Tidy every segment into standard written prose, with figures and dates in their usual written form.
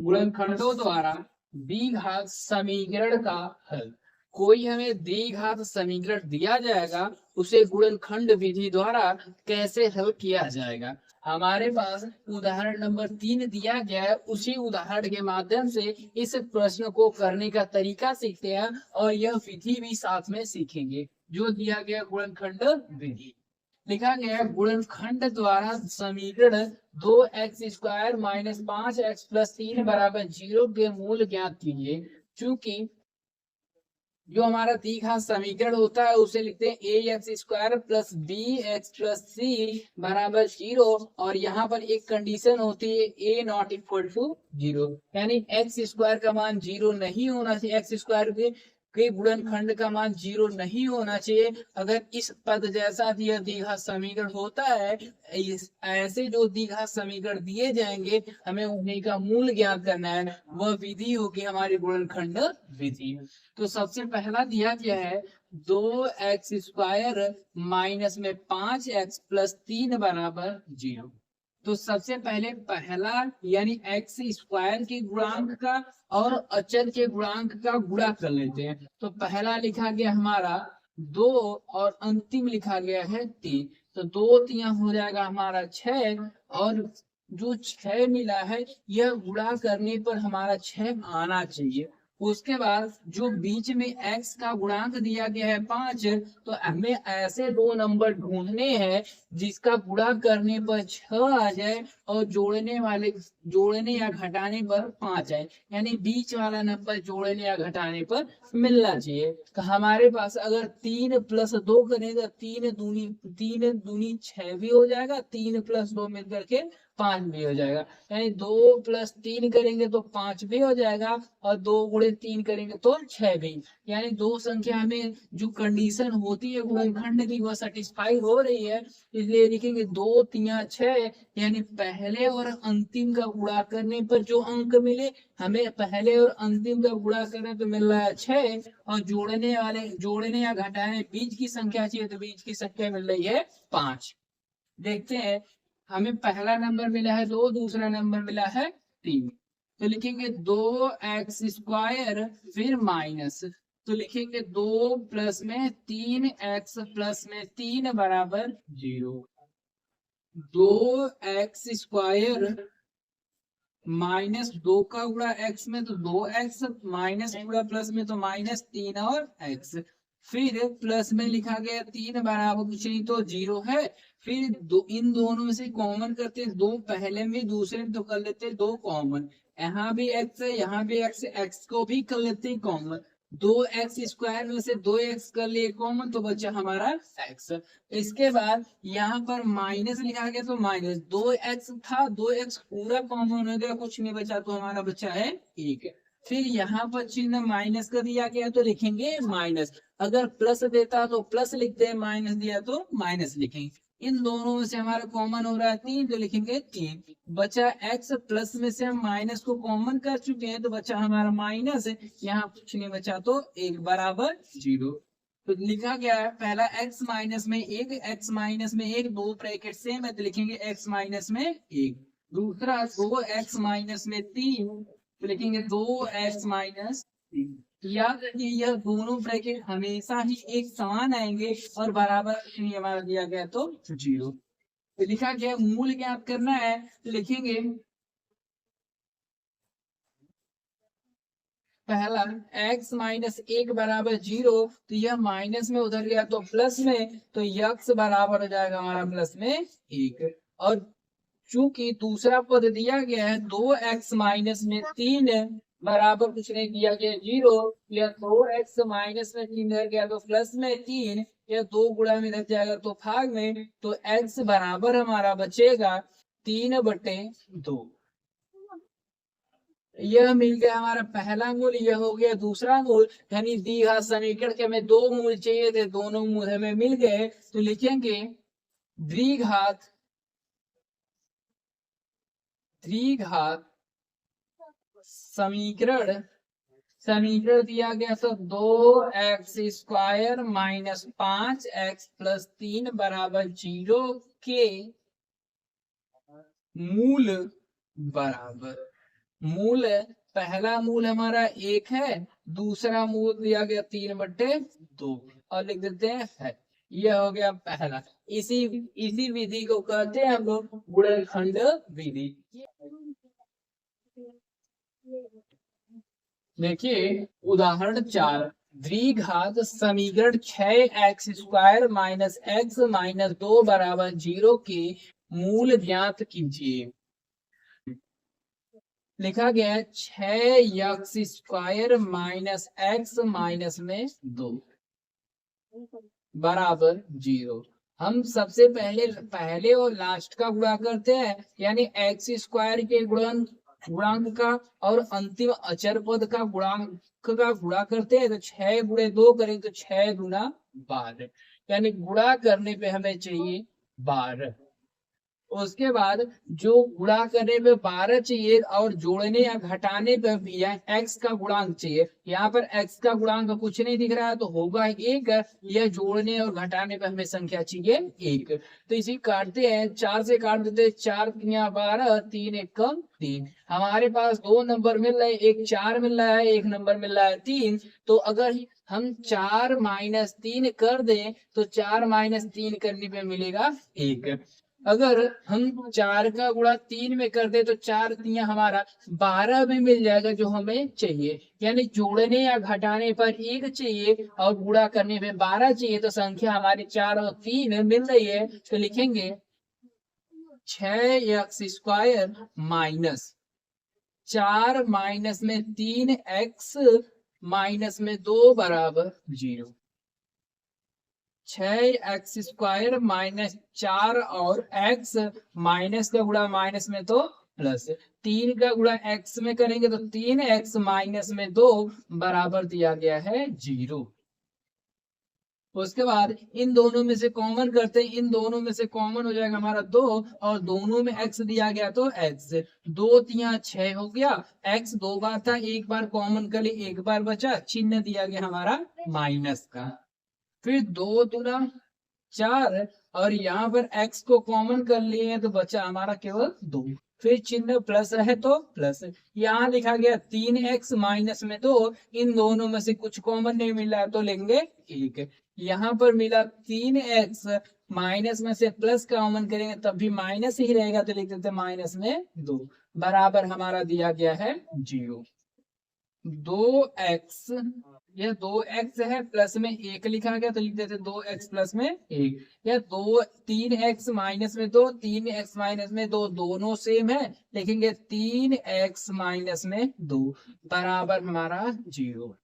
गुणनखंडों द्वारा द्विघात समीकरण का हल। कोई हमें द्विघात समीकरण दिया जाएगा, उसे गुणनखंड विधि द्वारा कैसे हल किया जाएगा। हमारे पास उदाहरण नंबर 3 दिया गया है, उसी उदाहरण के माध्यम से इस प्रश्न को करने का तरीका सीखते हैं और यह विधि भी साथ में सीखेंगे। जो दिया गया गुणनखंड विधि, लिखा गया है गुणनखंड द्वारा समीकरण 2x² माइनस 5x प्लस 3 बराबर 0 के मूल ज्ञात कीजिए। चूंकि जो हमारा द्विघात समीकरण होता है उसे लिखते हैं ax² plus bx plus c बराबर 0, और यहाँ पर एक कंडीशन होती है a नॉट इक्वल टू 0, यानी x² का मान 0 नहीं होना चाहिए, x² के गुणनखंड का मान 0 नहीं होना चाहिए। अगर इस पद जैसा यह द्विघात समीकरण होता है, ऐसे जो द्विघात समीकरण दिए जाएंगे हमें उन्हीं का मूल ज्ञात करना है, वह विधि होगी हमारी गुणनखंड विधि। तो सबसे पहला दिया गया है 2x² माइनस में 5x प्लस 3 बराबर 0। तो सबसे पहले पहला यानी x² के गुणांक का और अचर के गुणांक का गुणा कर लेते हैं। तो पहला लिखा गया हमारा 2 और अंतिम लिखा गया है 3, तो 2 3 हो जाएगा हमारा 6, और जो 6 मिला है यह गुणा करने पर हमारा 6 आना चाहिए। उसके बाद जो बीच में x का गुणांक दिया गया है 5, तो हमें ऐसे दो नंबर ढूंढने हैं जिसका गुणा करने पर 6 आ जाए और जोड़ने या घटाने पर 5 आए, यानी बीच वाला नंबर जोड़ने या घटाने पर मिलना चाहिए। तो हमारे पास अगर 3 प्लस 2 करेंगे, 3 दूनी 6 भी हो जाएगा, 3 प्लस 2 मिलकर के 5 भी हो जाएगा, यानी 2 प्लस 3 करेंगे तो 5 भी हो जाएगा, और 2 गुणे 3 करेंगे तो 6 भी, यानी दो संख्या में जो कंडीशन होती है गुणनखंड की वह सेटिस्फाई हो रही है, इसलिए लिखेंगे 2 3 6, यानी पहले और अंतिम का गुणा करने पर जो अंक मिले, हमें पहले और अंतिम का गुणा करें तो मिल रहा है 6, और जोड़ने या घटाने बीच की संख्या चाहिए तो बीच की संख्या मिल रही है 5। देखते हैं, हमें पहला नंबर मिला है 2, दूसरा नंबर मिला है 3, तो लिखेंगे 2x² फिर माइनस, तो लिखेंगे 2 प्लस में 3x प्लस में 3 बराबर 0। 2x² माइनस 2 का गुणा x में तो 2x, माइनस गुणा प्लस में तो माइनस 3 और x, फिर प्लस में लिखा गया 3 बराबर कुछ नहीं तो 0 है। फिर इन दोनों में से कॉमन करते हैं, 2 पहले में दूसरे में तो कर लेते हैं 2 कॉमन, यहाँ भी x है यहाँ भी x है, x को भी कर लेते हैं कॉमन, 2x² में से 2x कर लिए कॉमन तो बचा हमारा x। इसके बाद यहाँ पर माइनस लिखा गया तो माइनस 2x था, 2x पूरा कॉमन हो गया, कुछ नहीं बचा तो हमारा बचा है 1। फिर यहाँ पर चिन्ह माइनस का दिया गया तो लिखेंगे माइनस, अगर प्लस देता तो प्लस लिखते हैं, माइनस दिया तो माइनस लिखेंगे। इन दोनों में से हमारा कॉमन हो रहा है 3, तो लिखेंगे 3। बचा x, प्लस में से हम माइनस को कॉमन कर चुके हैं तो बचा हमारा माइनस, यहाँ कुछ नहीं बचा तो 1 बराबर 0। तो लिखा गया है पहला x माइनस में 1, x माइनस में 1, दो ब्रैकेट सेम है तो लिखेंगे x माइनस में 1। दूसरा 2x माइनस में 3, तो लिखेंगे 2x माइनस 3। याद रखिए यह दोनों ब्रैकेट हमेशा ही एक समान आएंगे और बराबर नहीं हमारा दिया गया तो 0। तो लिखा गया मूल ज्ञात करना है, तो लिखेंगे पहला x माइनस 1 बराबर 0, तो यह माइनस में उधर गया तो प्लस में, तो x बराबर हो जाएगा हमारा प्लस में 1। और चूंकि दूसरा पद दिया गया है 2x माइनस में 3 बराबर कुछ नहीं दिया गया 0, या 2x माइनस में 3 रह गया तो प्लस में 3, या 2 गुणा में रह जाएगा तो भाग में, तो x बराबर हमारा बचेगा 3/2। यह मिल गया हमारा पहला मूल, यह हो गया दूसरा मूल, यानी द्विघात समीकरण के हमें 2 मूल चाहिए थे, दोनों मूल हमें मिल गए। तो लिखेंगे द्विघात समीकरण दिया गया तो 2x² माइनस 5x प्लस 3 बराबर 0 के मूल बराबर, मूल पहला मूल हमारा 1 है, दूसरा मूल दिया गया 3/2 और लिख देते हैं है। यह हो गया पहला। इसी इसी विधि को कहते हैं हम लोग गुणनखंड विधि। देखिए उदाहरण 4, द्विघात समीकरण 6x² - x - 2 = 0 के मूल ज्ञात कीजिए। लिखा गया है 6x² - x - 2 बराबर 0। हम सबसे पहले और लास्ट का गुणा करते हैं, यानी x² के गुणांक का और अंतिम अचर पद का गुणांक का गुणा करते हैं। तो 6 × 2 करें तो 6 × 12, यानी गुणा करने पे हमें चाहिए 12। उसके बाद जो गुणा करने पे 12 चाहिए और जोड़ने या घटाने पे भी x का गुणांक चाहिए। यहाँ पर x का गुणांक कुछ नहीं दिख रहा है तो होगा 1। यह जोड़ने और घटाने पे हमें संख्या चाहिए 1। तो इसी काटते हैं, 4 से काट देते हैं, 4 × 3 = 12, 3 × 1 = 3। हमारे पास 2 नंबर मिल रहे हैं, एक 4 मिल रहा है, एक नंबर मिल रहा है 3। तो अगर हम 4 - 3 कर दें तो 4 - 3 करने पे मिलेगा 1। अगर हम 4 का गुणा 3 में कर दे तो 4 × 3 हमारा 12 में मिल जाएगा जो हमें चाहिए। यानी जोड़ने या घटाने पर 1 चाहिए और गुणा करने में 12 चाहिए। तो संख्या हमारी 4 और 3 मिल रही है। तो लिखेंगे 6x² - 4 - 3x - 2 = 0। 6x² - 4 और x माइनस का गुणा माइनस में तो प्लस, 3 का गुणा x में करेंगे तो 3x - 2 बराबर दिया गया है 0। उसके बाद इन दोनों में से कॉमन करते हैं, इन दोनों में से कॉमन हो जाएगा हमारा 2 और दोनों में x दिया गया तो x 2 × 6 हो गया। x 2 बार था, एक बार कॉमन कर लिए, एक बार बचा, चिन्ह दिया गया हमारा माइनस का। फिर 2 दूना 4 और यहाँ पर x को कॉमन कर लिए हैं तो बचा हमारा केवल 2। फिर चिन्ह प्लस है तो प्लस। यहाँ लिखा गया 3x - 2, इन दोनों में से कुछ कॉमन नहीं मिला तो लेंगे 1। यहाँ पर मिला 3x, माइनस में से प्लस कॉमन करेंगे तब भी माइनस ही रहेगा तो लिख देते -2 बराबर हमारा दिया गया है 0। 2x, यह 2x है, प्लस में 1 लिखा गया तो लिख देते 2x प्लस में 1। यह 3x - 2, 3x - 2 दोनों सेम है, लिखेंगे 3x - 2 बराबर हमारा 0।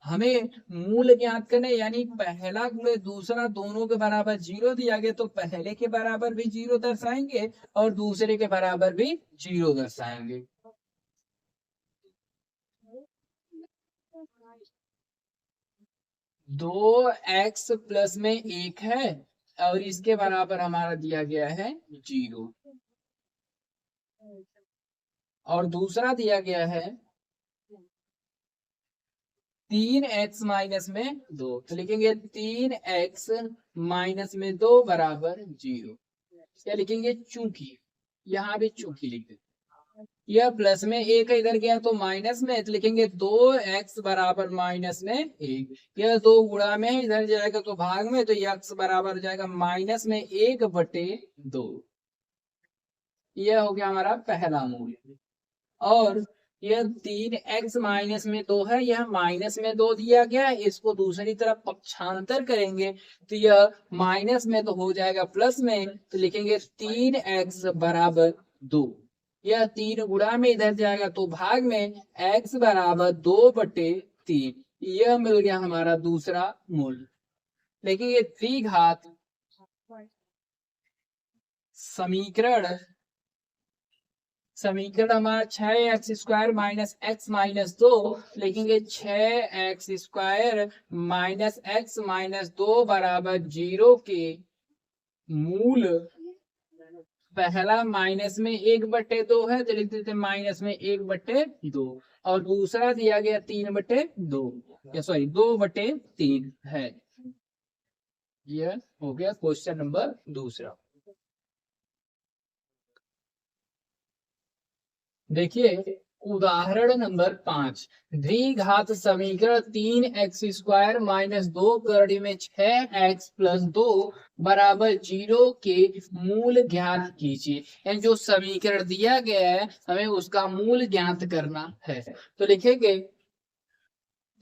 हमें मूल ज्ञात करने, यानी पहला गुणे दूसरा दोनों के बराबर 0 दिया गया तो पहले के बराबर भी 0 दर्शाएंगे और दूसरे के बराबर भी 0 दर्शाएंगे। 2x प्लस में 1 है और इसके बराबर हमारा दिया गया है 0। और दूसरा दिया गया है 3x माइनस में 2 तो लिखेंगे 3x - 2 बराबर 0। क्या लिखेंगे? चूंकि, यहाँ भी चूंकि लिख देते। यह प्लस में 1 इधर गया तो माइनस में, तो लिखेंगे 2x बराबर -1। यह 2 गुणा में इधर जाएगा तो भाग में, तो यह x बराबर जाएगा -1/2। यह हो गया हमारा पहला मूल। और यह 3x - 2 है, यह -2 दिया गया है, इसको दूसरी तरफ पक्षांतर करेंगे तो यह माइनस में तो हो जाएगा प्लस में, तो लिखेंगे 3x बराबर 2। यह 3 गुणा में इधर जाएगा तो भाग में, x बराबर 2/3। यह मिल गया हमारा दूसरा मूल। लेकिन ये द्विघात समीकरण हमारा 6x² - x - 2, लिखेंगे 6x² - x - 2 बराबर 0 के मूल, पहला माइनस में 1/2 है तो लिख देते -1/2 और दूसरा दिया गया 3/2, या सॉरी 2/3 है। यह हो गया क्वेश्चन नंबर दूसरा। देखिए उदाहरण नंबर 5, द्विघात समीकरण 3x² माइनस 2 कड़ी में 6x प्लस 2 बराबर 0 के मूल ज्ञात कीजिए। यानी जो समीकरण दिया गया है हमें उसका मूल ज्ञात करना है। तो लिखेंगे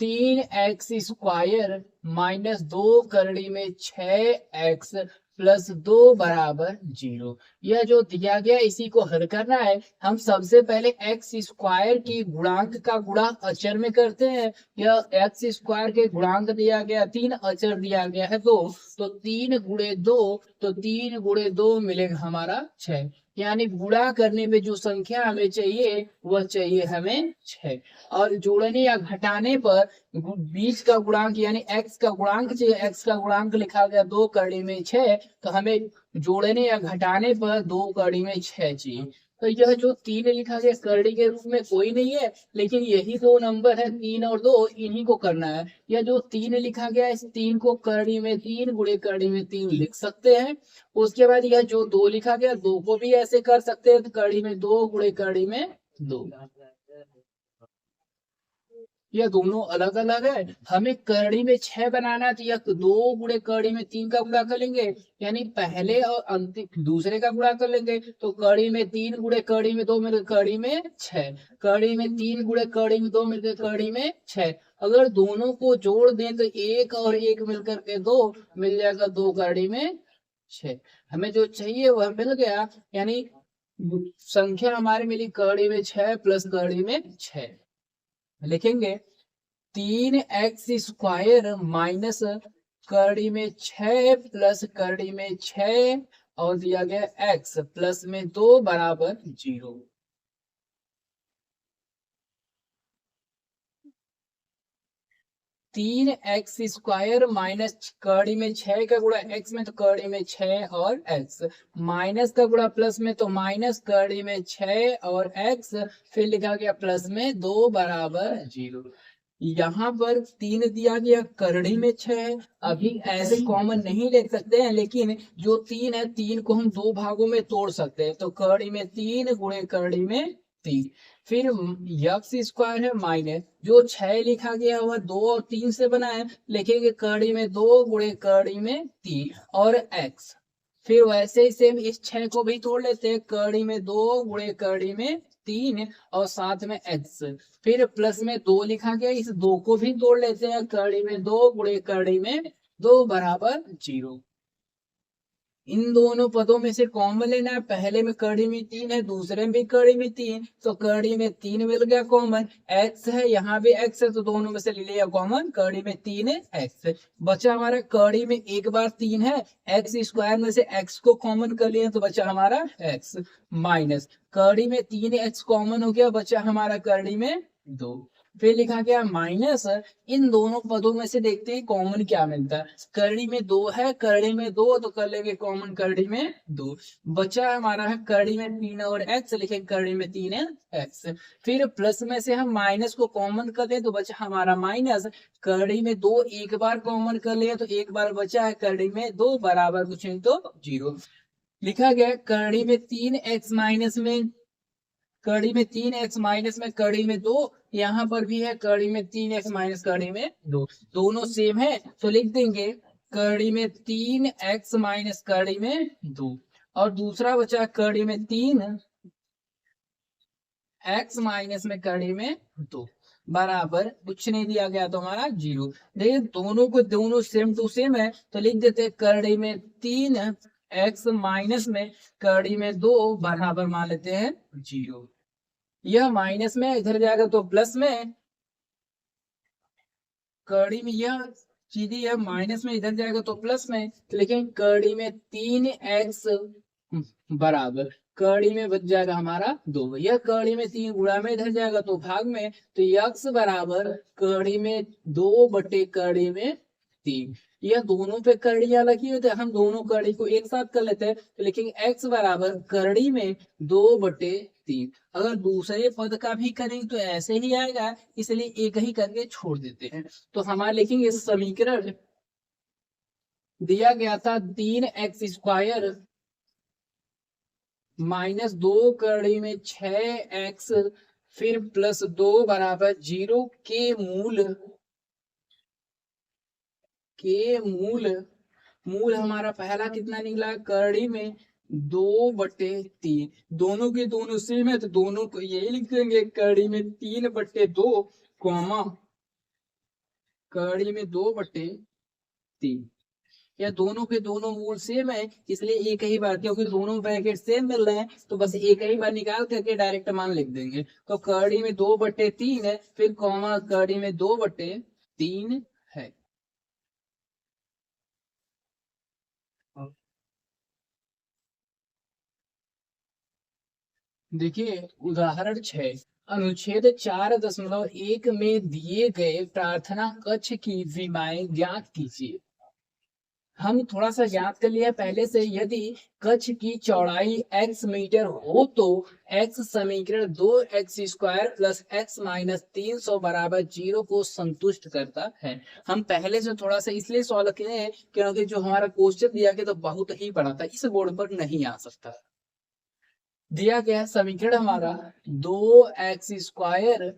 3x² माइनस 2 कड़ी में 6x प्लस 2 बराबर 0। यह जो दिया गया इसी को हल करना है। हम सबसे पहले x² की गुणांक का गुणा अचर में करते हैं। यह x² के गुणांक दिया गया 3, अचर दिया गया है 2, तो 3 गुणे 2, तो 3 गुणे 2 मिलेगा हमारा 6। यानी गुणा करने में जो संख्या हमें चाहिए वह चाहिए हमें 6। और जोड़ने या घटाने पर बीच का गुणांक यानी x का गुणांक चाहिए। x का गुणांक लिखा गया 2 कड़ी में 6, तो हमें जोड़ने या घटाने पर 2 कड़ी में 6 चाहिए। तो यह जो 3 लिखा गया कड़ी के रूप में कोई नहीं है, लेकिन यही दो नंबर है 3 और 2, इन्हीं को करना है। यह जो 3 लिखा गया इस 3 को कड़ी में 3 गुणे कड़ी में 3 लिख सकते हैं। उसके बाद यह जो 2 लिखा गया 2 को भी ऐसे कर सकते हैं, तो कड़ी में 2 गुणे कड़ी में 2। यह दोनों अलग अलग है। हमें कड़ी में 6 बनाना है, तो यह 2 गुणे कड़ी में 3 का गुणा कर लेंगे, यानी पहले और अंतिम दूसरे का गुणा कर लेंगे। तो कड़ी में 3 गुणे कड़ी में 2 मिलकर कड़ी में 6, कड़ी में 3 गुणे कड़ी में 2 मिलकर कड़ी में 6। अगर दोनों को जोड़ दें तो 1 और 1 मिलकर के 2 मिल जाएगा, 2 कड़ी में 6। हमें जो चाहिए वह मिल गया, यानी संख्या हमारी मिली कड़ी में 6 प्लस कड़ी में 6। लिखेंगे 3x² माइनस कड़ी में 6 प्लस कड़ी में 6 और दिया गया x प्लस में 2 बराबर 0। 3x² माइनस कड़ी में 6 का गुणा x में, तो कड़ी में 6 और x, माइनस का गुणा प्लस में, तो माइनस कड़ी में 6 और x, फिर लिखा गया प्लस में 2 बराबर 0। यहाँ पर 3 दिया गया कड़ी में 6 है। अभी ऐसे कॉमन नहीं ले सकते हैं, लेकिन जो 3 है 3 को हम 2 भागों में तोड़ सकते हैं। तो कड़ी में 3 गुणे कड़ी में 3। फिर x² है माइनस जो 6 लिखा गया हुआ 2 और 3 से बना है, लिखेंगे कड़ी में 2 गुणे कड़ी में 3 और x। फिर वैसे ही सेम इस 6 को भी तोड़ लेते हैं, कड़ी में 2 गुणे कड़ी में 3 और साथ में x। फिर प्लस में 2 लिखा गया, इस 2 को भी तोड़ लेते हैं, कड़ी में 2 गुणे कड़ी में 2 बराबर 0। इन दोनों पदों में से कॉमन लेना है। पहले में कड़ी में 3 है, दूसरे में भी कड़ी में 3, तो कड़ी में 3 मिल गया कॉमन। x है, यहाँ भी x है, तो दोनों में से ले लिया कॉमन, कड़ी में 3 है x। बचा हमारा कड़ी में एक बार 3 है, x² में से x को कॉमन कर लिया तो बचा हमारा x, माइनस कड़ी में 3x कॉमन हो गया, बचा हमारा कड़ी में 2। फिर लिखा गया माइनस इन दोनों पदों में से देखते हैं कॉमन क्या मिलता है। कड़ी में 2 है, कड़ी में 2, तो कर लेंगे कॉमन कड़ी में 2। बचा हमारा है कड़ी में 3 और x, लिखेंगे कड़ी में 3 है x। फिर प्लस में से हम माइनस को कॉमन कर दें तो बचा हमारा माइनस, कड़ी में 2 एक बार कॉमन कर लिया तो एक बार बचा है, कड़ी में 2 बराबर कुछ नहीं तो 0। लिखा गया कड़ी में 3x माइनस में, कड़ी में 3x माइनस में कड़ी में 2, यहाँ पर भी है कड़ी में 3x माइनस कड़ी में 2, दोनों सेम है तो लिख देंगे कड़ी में 3x माइनस कड़ी में 2। और दूसरा बचा कड़ी में 3x माइनस में कड़ी में 2 बराबर कुछ नहीं दिया गया तो हमारा 0। देखिए दोनों को दोनों सेम टू सेम है, तो लिख देते हैं कड़ी में 3x माइनस में कड़ी में 2 बराबर मान लेते हैं 0। यह माइनस में इधर जाएगा तो प्लस में, कड़ी में यह सीधी है माइनस में इधर जाएगा तो प्लस में, लेकिन कड़ी में 3x बराबर कड़ी में बच जाएगा हमारा 2। यह कड़ी में 3 गुणा में इधर जाएगा तो भाग में, तो x बराबर कड़ी में 2 बटे कड़ी में 3। यह दोनों पे कड़ियां लगी हुई, तो हम दोनों कड़ी को एक साथ कर लेते हैं, तो लिखेंगे x बराबर कड़ी में 2 बटे 3। अगर दूसरे पद का भी करेंगे तो ऐसे ही आएगा, इसलिए एक ही करके छोड़ देते हैं। तो हमारे लिखेंगे समीकरण दिया गया था 3x² माइनस 2 कड़ी में 6x फिर प्लस 2 बराबर 0 के मूल हमारा पहला कितना निकला कड़ी में 2/3। दोनों के दोनों सेम है तो दोनों को यही लिख देंगे कड़ी में 3/2 कॉमा कड़ी में 2/3। या दोनों के दोनों मूल सेम है इसलिए एक ही बार, क्योंकि दोनों ब्रैकेट सेम मिल रहे हैं तो बस एक ही बार निकाल करके डायरेक्ट मान लिख देंगे। तो कड़ी में 2/3 है फिर कॉमा कड़ी में 2/3 है। देखिए उदाहरण 6, अनुच्छेद 4.1 में दिए गए प्रार्थना कक्ष की विमाएं ज्ञात कीजिए। हम थोड़ा सा ज्ञात कर लिया पहले से, यदि कक्ष की चौड़ाई x मीटर हो तो x समीकरण 2x² प्लस x माइनस 300 बराबर 0 को संतुष्ट करता है। हम पहले से थोड़ा सा इसलिए सॉल्व किए हैं क्योंकि जो हमारा क्वेश्चन दिया गया तो बहुत ही बड़ा था, इस बोर्ड पर नहीं आ सकता। दिया गया समीकरण हमारा 2x²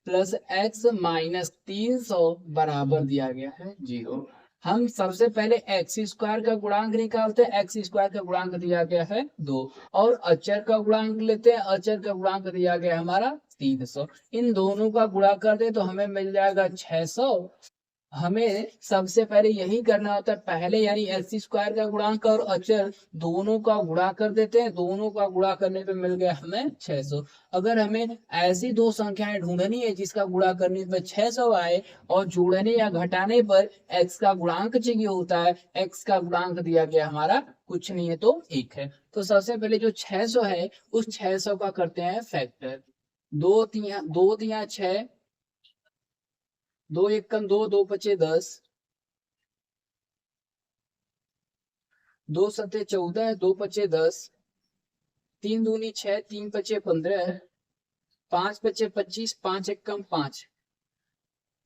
प्लस x माइनस 300 बराबर दिया गया है 0। हम सबसे पहले x² का गुणांक निकालते हैं। x² का गुणांक दिया गया है 2 और अचर का गुणांक लेते हैं। अचर का गुणांक दिया गया हमारा 300। इन दोनों का गुणा कर दे तो हमें मिल जाएगा 600। हमें सबसे पहले यही करना होता है, पहले यानी x² का गुणांक और अचर दोनों का गुणा कर देते हैं। दोनों का गुणा करने पे मिल गया हमें 600। अगर हमें ऐसी दो संख्याएं ढूंढनी है जिसका गुणा करने पर 600 आए और जोड़ने या घटाने पर x का गुणांक चाहिए होता है, x का गुणांक दिया गया हमारा कुछ नहीं है तो 1 है। तो सबसे पहले जो 600 है उस 600 का करते हैं फैक्टर। 2 तिया 6, 2 एकम 2, 2 पचे 10, 2 सते 14, 2 पचे 10, 3 दूनी 6, 3 पचे 15, 5 पचे 25, 5 एकम 5,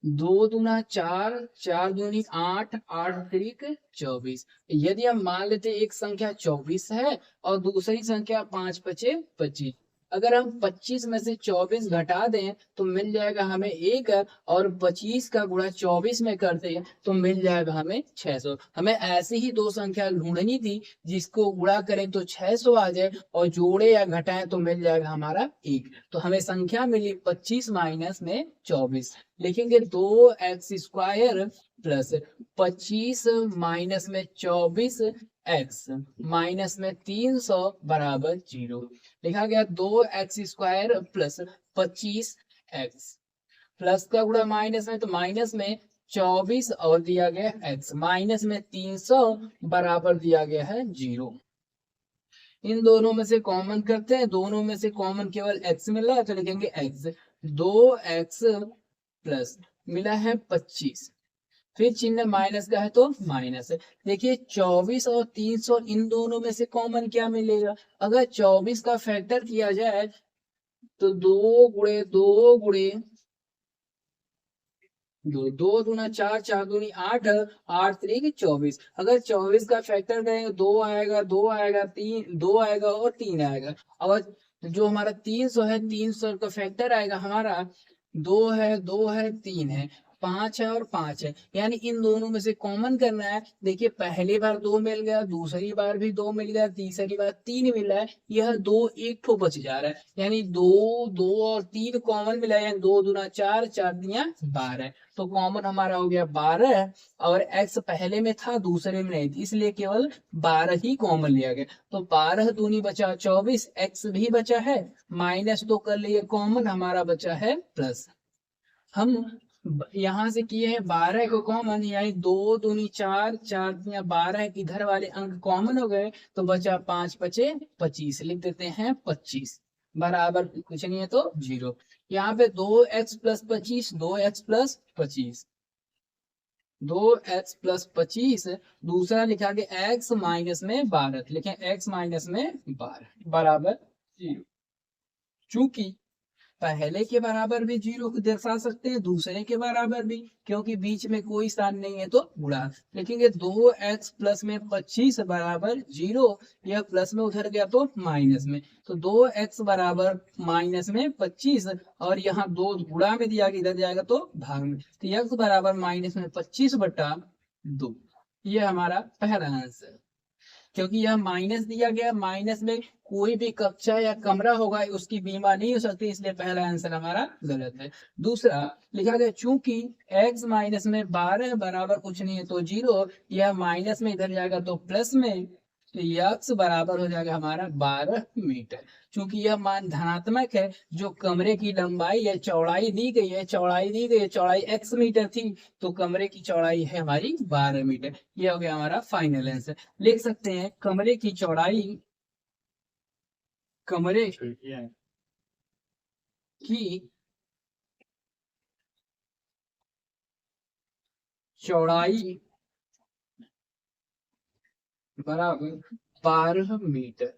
2 दूना 4, 4 दूनी 8, 8 तिरिक 24। यदि हम मान लेते एक संख्या 24 है और दूसरी संख्या 5 पचे 25, अगर हम 25 में से 24 घटा दें तो मिल जाएगा हमें 1 और 25 का गुणा 24 में करते हैं तो मिल जाएगा हमें 600। हमें ऐसी ही दो संख्या ढूंढनी थी जिसको गुणा करें तो 600 आ जाए और जोड़े या घटाएं तो मिल जाएगा हमारा 1। तो हमें संख्या मिली 25 माइनस में 24। लिखेंगे 2x² प्लस 25 माइनस में 24 x माइनस में 300 बराबर 0। लिखा गया 2x² प्लस 25x प्लस का गुणा माइनस में तो माइनस में 24 और दिया गया x माइनस में 300 बराबर दिया गया है 0। इन दोनों में से कॉमन करते हैं, दोनों में से कॉमन केवल x मिल रहा है तो लिखेंगे x। 2x प्लस मिला है 25, फिर चिन्ह माइनस का है तो माइनस है। देखिए 24 और 300 इन दोनों में से कॉमन क्या मिलेगा, अगर 24 का फैक्टर किया जाए तो 2 गुणे 2 गुणे 2 दूना 4, 4 दूनी 8, 8 तिरिक 24। अगर 24 का फैक्टर करेंगे 2 आएगा, 2 आएगा, 3 2 आएगा और 3 आएगा। और जो हमारा 300 है 300 का फैक्टर आएगा हमारा 2 है, 2 है, 3 है, 5 है और 5 है। यानी इन दोनों में से कॉमन करना है। देखिए पहली बार 2 मिल गया, दूसरी बार भी 2 मिल गया, तीसरी बार 3 मिला है, यह 2 एक ठो बच जा रहा है। यानी 2 2 और 3 कॉमन मिला है, 2 दूना 4, 4 दिया 12। तो कॉमन हमारा हो गया 12 और x पहले में था दूसरे में नहीं थी इसलिए केवल 12 ही कॉमन लिया गया। तो 12 दूनी बचा 24, x भी बचा है, माइनस तो कर लिए कॉमन, हमारा बचा है प्लस। हम यहाँ से किए हैं 12 को कॉमन, यानी 2 दूनी 4, 4 दिया 12, इधर वाले अंक कॉमन हो गए तो बचा 5 पचे 25। लिख देते हैं 25 बराबर कुछ नहीं है तो 0। यहाँ पे 2x plus 25, 2x plus 25, 2x plus 25, दूसरा लिखा गया x माइनस में 12, लिखे x माइनस में 12 बराबर 0। चूंकि पहले के बराबर भी 0 को दर्शा सकते हैं, दूसरे के बराबर भी, क्योंकि बीच में कोई स्थान नहीं है तो गुणा लिखेंगे। 2x प्लस में 25 बराबर 0, यह प्लस में उधर गया तो माइनस में, तो 2x बराबर माइनस में 25, और यहाँ 2 गुणा में दिया, इधर जाएगा तो भाग में, तो x बराबर माइनस में 25/2। ये हमारा पहला आंसर, क्योंकि यह माइनस दिया गया, माइनस में कोई भी कक्षा या कमरा होगा उसकी बीमा नहीं हो सकती, इसलिए पहला आंसर हमारा गलत है। दूसरा लिखा गया चूंकि x माइनस में 12 बराबर कुछ नहीं है तो 0, यह माइनस में इधर जाएगा तो प्लस में, तो x बराबर हो जाएगा हमारा 12 मीटर। चूंकि यह मान धनात्मक है, जो कमरे की लंबाई है, चौड़ाई दी गई है, चौड़ाई x मीटर थी, तो कमरे की चौड़ाई है हमारी 12 मीटर। यह हो गया हमारा फाइनल आंसर। लिख सकते हैं कमरे की चौड़ाई, कमरे की चौड़ाई बराबर 12 मीटर।